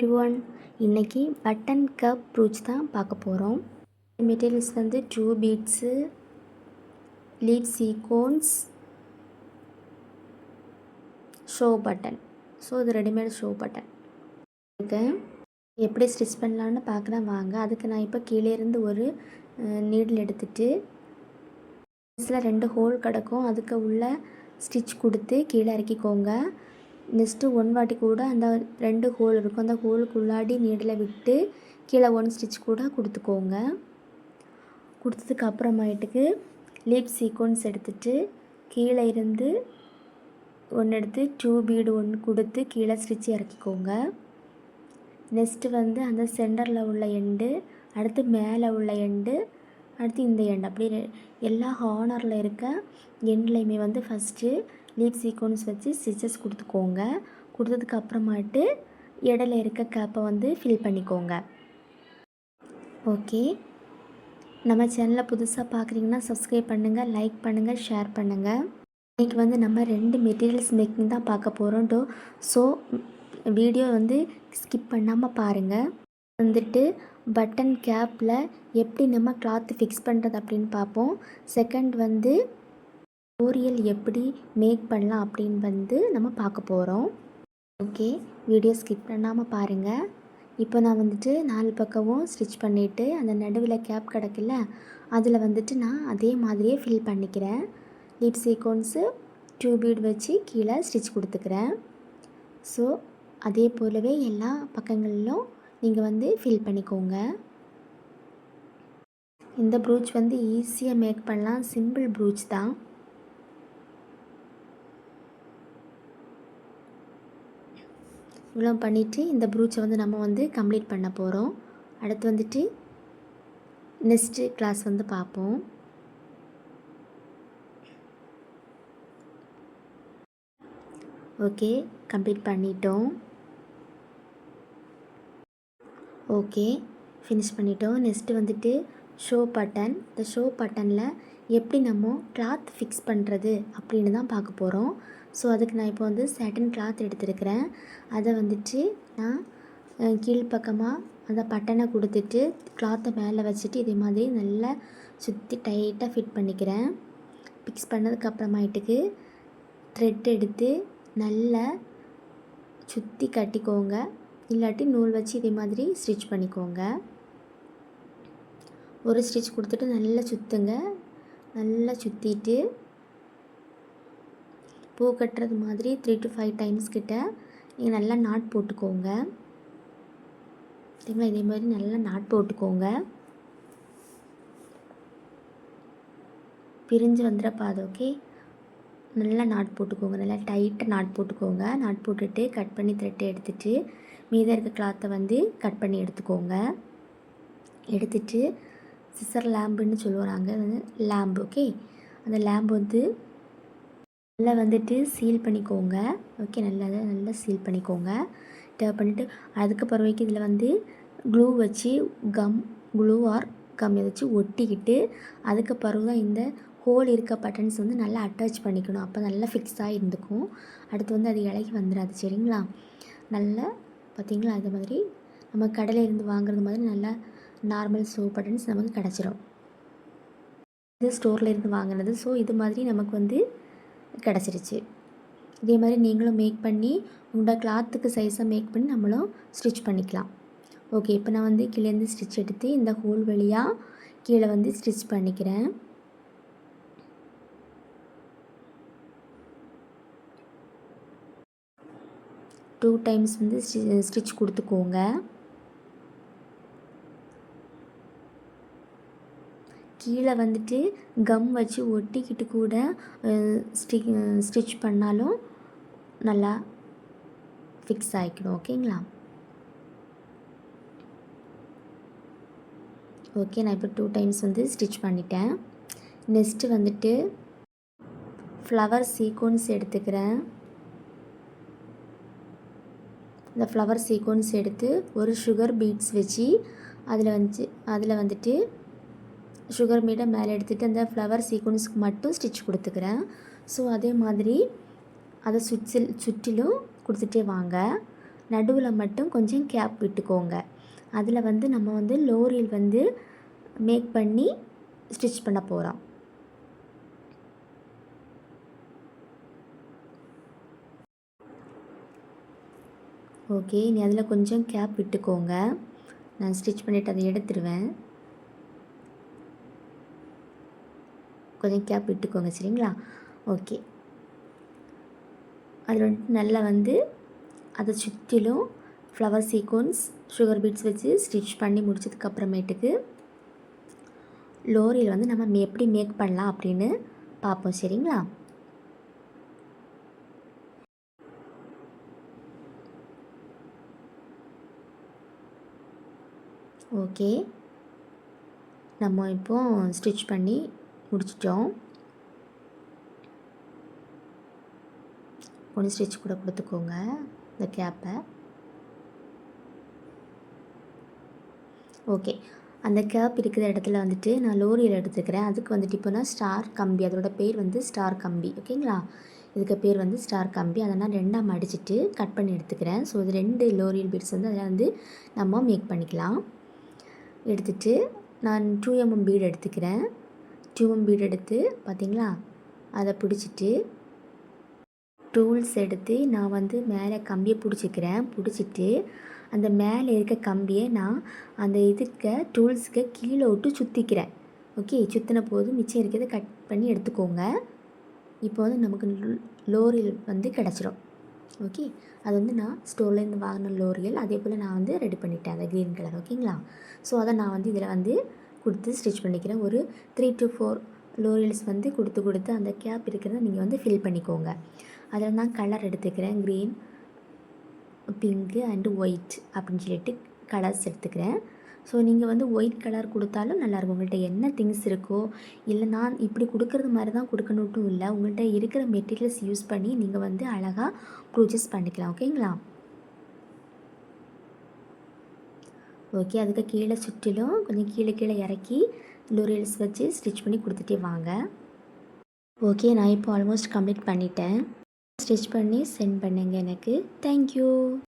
everyone, இன்னைக்கு button cup brooch தான் பார்க்க போகிறோம். மெட்டீரியல்ஸ் வந்து 2 beads, leaf sequence, show button. So இது ரெடிமேட் ஷோ பட்டன் இருக்கு. எப்படி ஸ்டிச் பண்ணலான்னு பார்க்கலாம் வாங்க. அதுக்கு நான் இப்போ கீழே இருந்து ஒரு நீடில் எடுத்துகிட்டு இதில் 2 ஹோல் கிடக்கும், அதுக்கு உள்ள ஸ்டிச் கொடுத்து கீழே இறக்கிக்கோங்க. நெக்ஸ்ட்டு 1 வாட்டி கூட அந்த 2 ஹோல் இருக்கும், அந்த ஹோலுக்குள்ளாடி நீடில் விட்டு கீழே 1 ஸ்டிச் கூட கொடுத்துக்கோங்க. கொடுத்ததுக்கு அப்புறமாயிட்டுக்கு லீப் சீக்வன்ஸ் எடுத்துகிட்டு கீழே இருந்து 1 எடுத்து 2 பீடு 1 கொடுத்து கீழே ஸ்டிச் இறக்கிக்கோங்க. நெக்ஸ்ட்டு வந்து அந்த சென்டரில் உள்ள எண்டு, அடுத்து மேலே உள்ள எண்டு, அடுத்து இந்த எண்டு, அப்படி எல்லா ஹார்னரில் இருக்க எண்ட்லேயுமே வந்து ஃபஸ்ட்டு லீப் சீக்வன்ஸ் வச்சு ஸ்டிச்சஸ் கொடுத்துக்கோங்க. கொடுத்ததுக்கு அப்புறமாட்டு இடையில இருக்க கேப்பை வந்து ஃபில் பண்ணிக்கோங்க. ஓகே, நம்ம சேனலில் புதுசாக பார்க்குறீங்கன்னா சப்ஸ்கிரைப் பண்ணுங்கள், லைக் பண்ணுங்கள், ஷேர் பண்ணுங்கள். இன்றைக்கி வந்து நம்ம 2 மெட்டீரியல்ஸ் மேக்கிங் தான் பார்க்க போகிறோம். ஸோ வீடியோ வந்து ஸ்கிப் பண்ணாமல் பாருங்கள். வந்துட்டு பட்டன் கேப்பில் எப்படி நம்ம கிளாத்து ஃபிக்ஸ் பண்ணுறது அப்படின்னு பார்ப்போம். செகண்ட் வந்து டியூட்டோரியல் எப்படி மேக் பண்ணலாம் அப்படின்னு வந்து நம்ம பார்க்க போகிறோம். ஓகே, வீடியோ ஸ்கிப் பண்ணாமல் பாருங்கள். இப்போ நான் வந்துட்டு 4 பக்கமும் ஸ்டிச் பண்ணிவிட்டு அந்த நடுவில் கேப் கிடக்குல்ல, அதில் வந்துட்டு நான் அதே மாதிரியே ஃபில் பண்ணிக்கிறேன். லீப் சீக்வன்ஸு 2 பீட் வச்சு கீழே ஸ்டிச் கொடுத்துக்கிறேன். ஸோ அதே போலவே எல்லா பக்கங்களிலும் நீங்கள் வந்து ஃபில் பண்ணிக்கோங்க. இந்த ப்ரூச் வந்து ஈஸியாக மேக் பண்ணலாம், சிம்பிள் ப்ரூச் தான். இவ்வளோ பண்ணிவிட்டு இந்த ப்ரூச்சை வந்து நம்ம வந்து கம்ப்ளீட் பண்ண போகிறோம். அடுத்து வந்துட்டு நெக்ஸ்ட்டு கிளாஸ் வந்து பார்ப்போம். ஓகே, கம்ப்ளீட் பண்ணிட்டோம். ஓகே, ஃபினிஷ் பண்ணிட்டோம். நெக்ஸ்ட்டு வந்துட்டு ஷோ பட்டன். இந்த ஷோ பட்டனில் எப்படி நம்ம கிளாத் ஃபிக்ஸ் பண்ணுறது அப்படின்னு தான் பார்க்க போகிறோம். ஸோ அதுக்கு நான் இப்போ வந்து சாட்டின் கிளாத் எடுத்துருக்கிறேன். அதை வந்துட்டு நான் கீழ்ப்பக்கமாக அந்த பட்டனை கொடுத்துட்டு கிளாத்தை மேலே வச்சுட்டு இதே மாதிரி நல்லா சுற்றி டைட்டாக ஃபிட் பண்ணிக்கிறேன். ஃபிக்ஸ் பண்ணதுக்கப்புறமாயிட்டுக்கு த்ரெட் எடுத்து நல்லா சுற்றி கட்டிக்கோங்க, இல்லாட்டி நூல் வச்சு இதே மாதிரி ஸ்டிச் பண்ணிக்கோங்க. ஒரு ஸ்டிச் கொடுத்துட்டு நல்லா சுற்றுங்க. நல்லா சுற்றிட்டு பூ கட்டுறது மாதிரி 3 to 5 டைம்ஸ் கிட்ட நீங்கள் நல்லா நாட் போட்டுக்கோங்க. இதே மாதிரி நல்லா நாட் போட்டுக்கோங்க. பிரிஞ்சு வந்துடப்பாது. ஓகே, நல்லா நாட் போட்டுக்கோங்க, நல்லா டைட்டாக நாட் போட்டுக்கோங்க. நாட் போட்டுட்டு கட் பண்ணி த்ரெட்டை எடுத்துகிட்டு மீத இருக்க கிளாத்தை வந்து கட் பண்ணி எடுத்துக்கோங்க. எடுத்துட்டு சிசர் லேம்புன்னு சொல்லுவாங்க, வந்து லேம்பு. ஓகே, அந்த லேம்பு வந்து நல்லா வந்துட்டு சீல் பண்ணிக்கோங்க. ஓகே, நல்லா சீல் பண்ணிக்கோங்க. டேப் பண்ணிவிட்டு அதுக்கு பிறகு இதில் வந்து க்ளூ வச்சு க்ளூ ஆர் கம் வச்சு ஒட்டிக்கிட்டு அதுக்கு பிறகு தான் இந்த ஹோல் இருக்க பட்டன்ஸ் வந்து நல்லா அட்டாச் பண்ணிக்கணும். அப்போ நல்லா ஃபிக்ஸாக இருந்துக்கும். அடுத்து வந்து அது இலகி வந்துடாது. சரிங்களா? நல்லா பார்த்திங்களா, அது மாதிரி நம்ம கடையில் இருந்து வாங்குறது மாதிரி நல்லா நார்மல் ஷோ பட்டன்ஸ் நமக்கு கிடச்சிரும். இது ஸ்டோரில் இருந்து வாங்கினது. ஸோ இது மாதிரி நமக்கு வந்து கிடச்சிருச்சு. இதே மாதிரி நீங்களும் மேக் பண்ணி உங்களோட கிளாத்துக்கு சைஸாக மேக் பண்ணி நம்மளும் ஸ்டிச் பண்ணிக்கலாம். ஓகே, இப்போ நான் வந்து கீழேருந்து ஸ்டிச் எடுத்து இந்த ஹோல் வழியாக கீழே வந்து ஸ்டிச் பண்ணிக்கிறேன். டூ டைம்ஸ் வந்து ஸ்டிச் கொடுத்துக்கோங்க. கீழே வந்துட்டு கம் வச்சு ஒட்டிக்கிட்டு கூட ஸ்டிச் பண்ணாலும் நல்லா ஃபிக்ஸ் ஆகிக்கணும். ஓகேங்களா? ஓகே, நான் இப்போ 2 டைம்ஸ் வந்து ஸ்டிச் பண்ணிட்டேன். நெக்ஸ்ட்டு வந்துட்டு ஃப்ளவர் சீக்வன்ஸ் எடுத்துக்கிறேன். இந்த ஃப்ளவர் சீக்வன்ஸ் எடுத்து ஒரு சுகர் பீட்ஸ் வச்சு அதில் வந்துட்டு சுகர் மீடை மேலே எடுத்துகிட்டு அந்த ஃப்ளவர் சீக்வன்ஸுக்கு மட்டும் ஸ்டிச் கொடுத்துக்கிறேன். ஸோ அதே மாதிரி அதை சுற்றிலும் கொடுத்துட்டே வாங்க. நடுவில் மட்டும் கொஞ்சம் கேப் விட்டுக்கோங்க. அதில் வந்து நம்ம வந்து லோரியல் வந்து மேக் பண்ணி ஸ்டிச் பண்ண போகிறோம். ஓகே, நீ அதில் கொஞ்சம் கேப் விட்டுக்கோங்க. நான் ஸ்டிச் பண்ணிவிட்டு அதை எடுத்துருவேன். கொஞ்சம் கேப் விட்டுக்கோங்க, சரிங்களா? ஓகே, அதில் வந்துட்டு நல்லா வந்து அதை சுற்றிலும் ஃப்ளவர் சீக்வன்ஸ் சுகர் பீட்ஸ் வச்சு ஸ்டிச் பண்ணி முடிச்சதுக்கப்புறமேட்டுக்கு லோரியல் வந்து நம்ம எப்படி மேக் பண்ணலாம் அப்படின்னு பார்ப்போம், சரிங்களா? ஓகே, நம்ம இப்போது ஸ்டிச் பண்ணி முடிச்சிட்டோம். ஒன்று ஸ்டிச் கூட கொடுத்துக்கோங்க இந்த கேப்பை. ஓகே, அந்த கேப் இருக்கிற இடத்துல வந்துட்டு நான் லோரியல் எடுத்துக்கிறேன். அதுக்கு வந்துட்டு இப்போ நான் ஸ்டார் கம்பி, அதோட பேர் வந்து ஸ்டார் கம்பி. ஓகேங்களா? இதுக்கு பேர் வந்து ஸ்டார் கம்பி. அதை நான் 2ஆக மடிச்சுட்டு கட் பண்ணி எடுத்துக்கிறேன். ஸோ இது 2 லோரியல் பீட்ஸ் வந்து அதில் வந்து நம்ம மேக் பண்ணிக்கலாம். எடுத்துகிட்டு நான் 2mm பீடு எடுத்துக்கிறேன். 2mm பீடு எடுத்து பார்த்திங்களா, அதை பிடிச்சிட்டு டூல்ஸ் எடுத்து நான் வந்து மேலே கம்பியை பிடிச்சிட்டு அந்த மேலே இருக்க கம்பியை நான் அந்த இதுக்கு டூல்ஸுக்கு கீழே விட்டு சுற்றிக்கிறேன். ஓகே, சுற்றின போது மிச்சம் இருக்கிறத கட் பண்ணி எடுத்துக்கோங்க. இப்போ வந்து நமக்கு லோரியல் வந்து கிடச்சிரும். ஓகே, அது வந்து நான் ஸ்டோர்லேருந்து வாங்கின லோரியல். அதே போல் நான் வந்து ரெடி பண்ணிட்டேன் அந்த க்ரீன் கலர். ஓகேங்களா? ஸோ அதை நான் வந்து இதில் வந்து கொடுத்து ஸ்டிச் பண்ணிக்கிறேன். ஒரு 3 to 4 லோரியல்ஸ் வந்து கொடுத்து அந்த கேப் இருக்கிறத நீங்கள் வந்து ஃபில் பண்ணிக்கோங்க. அதில் நான் கலர் எடுத்துக்கிறேன். க்ரீன், பிங்க்கு அண்டு ஒயிட் அப்படின்னு சொல்லிட்டு கலர்ஸ் எடுத்துக்கிறேன். ஸோ நீங்கள் வந்து ஒயிட் கலர் கொடுத்தாலும் நல்லாயிருக்கும். உங்கள்கிட்ட என்ன திங்ஸ் இருக்கோ, இல்லை நான் இப்படி கொடுக்குறது மாதிரி தான் கொடுக்கணுட்டும் இல்லை, உங்கள்கிட்ட இருக்கிற மெட்டீரியல்ஸ் யூஸ் பண்ணி நீங்கள் வந்து அழகாக ப்ரூச்சஸ் பண்ணிக்கலாம். ஓகேங்களா? ஓகே, அதுக்கு கீழே சுற்றிலும் கொஞ்சம் கீழே இறக்கி லோரியல்ஸ் வச்சு ஸ்டிச் பண்ணி கொடுத்துட்டே வாங்க. ஓகே, நான் இப்போ ஆல்மோஸ்ட் கம்ப்ளீட் பண்ணிட்டேன். ஸ்டிச் பண்ணி சென்ட் பண்ணுங்க எனக்கு. தேங்க்யூ.